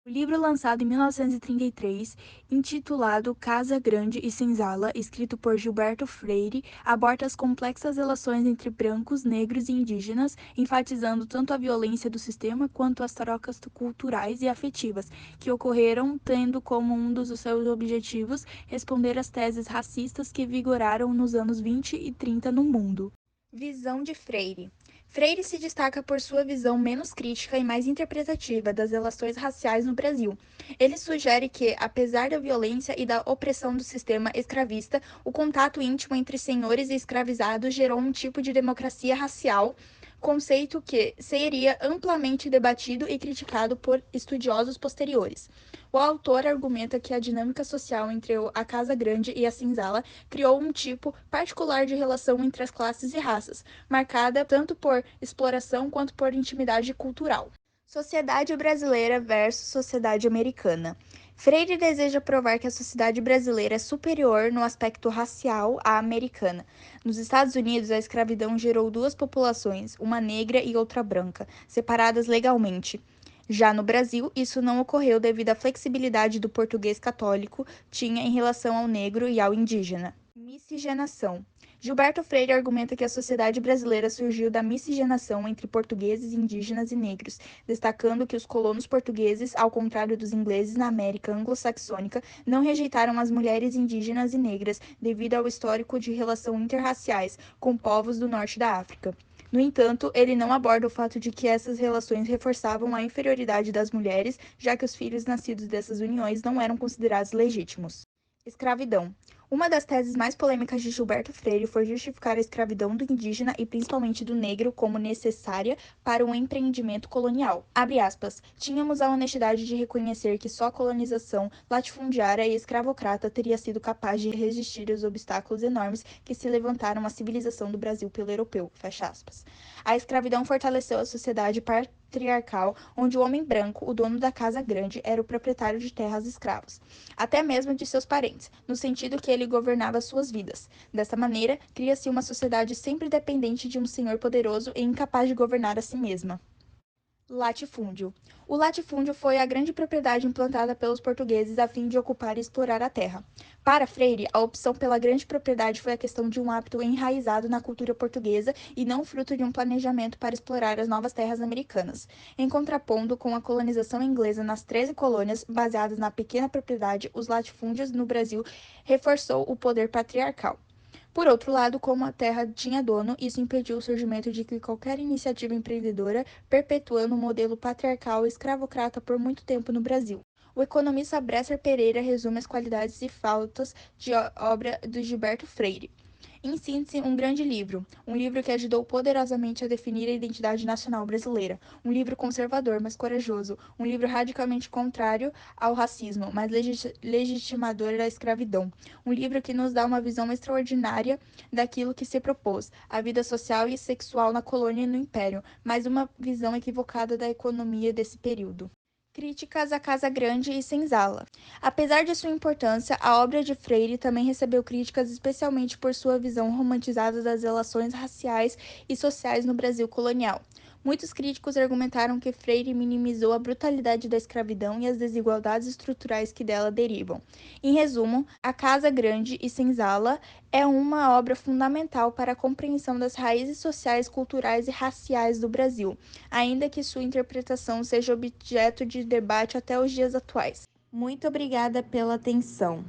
O livro lançado em 1933, intitulado Casa Grande e Senzala, escrito por Gilberto Freire, aborda as complexas relações entre brancos, negros e indígenas, enfatizando tanto a violência do sistema quanto as trocas culturais e afetivas que ocorreram, tendo como um dos seus objetivos responder às teses racistas que vigoraram nos anos 20 e 30 no mundo. Visão de Freire. Freire se destaca por sua visão menos crítica e mais interpretativa das relações raciais no Brasil. Ele sugere que, apesar da violência e da opressão do sistema escravista, o contato íntimo entre senhores e escravizados gerou um tipo de democracia racial, conceito que seria amplamente debatido e criticado por estudiosos posteriores. O autor argumenta que a dinâmica social entre a Casa Grande e a Senzala criou um tipo particular de relação entre as classes e raças, marcada tanto por exploração quanto por intimidade cultural. Sociedade brasileira versus sociedade americana. Freire deseja provar que a sociedade brasileira é superior no aspecto racial à americana. Nos Estados Unidos, a escravidão gerou duas populações, uma negra e outra branca, separadas legalmente. Já no Brasil, isso não ocorreu devido à flexibilidade do português católico tinha em relação ao negro e ao indígena. Miscigenação. Gilberto Freire argumenta que a sociedade brasileira surgiu da miscigenação entre portugueses, indígenas e negros, destacando que os colonos portugueses, ao contrário dos ingleses na América anglo-saxônica, não rejeitaram as mulheres indígenas e negras devido ao histórico de relação interraciais com povos do norte da África. No entanto, ele não aborda o fato de que essas relações reforçavam a inferioridade das mulheres, já que os filhos nascidos dessas uniões não eram considerados legítimos. Escravidão. Uma das teses mais polêmicas de Gilberto Freire foi justificar a escravidão do indígena e principalmente do negro como necessária para o empreendimento colonial. Abre aspas, tínhamos a honestidade de reconhecer que só a colonização latifundiária e escravocrata teria sido capaz de resistir aos obstáculos enormes que se levantaram à civilização do Brasil pelo europeu. Fecha aspas. A escravidão fortaleceu a sociedade patriarcal, onde o homem branco, o dono da casa grande, era o proprietário de terras escravos, até mesmo de seus parentes, no sentido que ele governava suas vidas. Dessa maneira, cria-se uma sociedade sempre dependente de um senhor poderoso e incapaz de governar a si mesma. Latifúndio. O latifúndio foi a grande propriedade implantada pelos portugueses a fim de ocupar e explorar a terra. Para Freire, a opção pela grande propriedade foi a questão de um hábito enraizado na cultura portuguesa e não fruto de um planejamento para explorar as novas terras americanas. Em contrapondo com a colonização inglesa nas 13 colônias, baseadas na pequena propriedade, os latifúndios no Brasil reforçou o poder patriarcal. Por outro lado, como a terra tinha dono, isso impediu o surgimento de qualquer iniciativa empreendedora, perpetuando o modelo patriarcal e escravocrata por muito tempo no Brasil. O economista Bresser Pereira resume as qualidades e faltas de obra de Gilberto Freire. Em síntese, um livro que ajudou poderosamente a definir a identidade nacional brasileira, um livro conservador, mas corajoso, um livro radicalmente contrário ao racismo, mas legitimador da escravidão, um livro que nos dá uma visão extraordinária daquilo que se propôs, a vida social e sexual na colônia e no império, mas uma visão equivocada da economia desse período. Críticas à Casa Grande e Senzala. Apesar de sua importância, a obra de Freire também recebeu críticas especialmente por sua visão romantizada das relações raciais e sociais no Brasil colonial. Muitos críticos argumentaram que Freire minimizou a brutalidade da escravidão e as desigualdades estruturais que dela derivam. Em resumo, A Casa Grande e Senzala é uma obra fundamental para a compreensão das raízes sociais, culturais e raciais do Brasil, ainda que sua interpretação seja objeto de debate até os dias atuais. Muito obrigada pela atenção.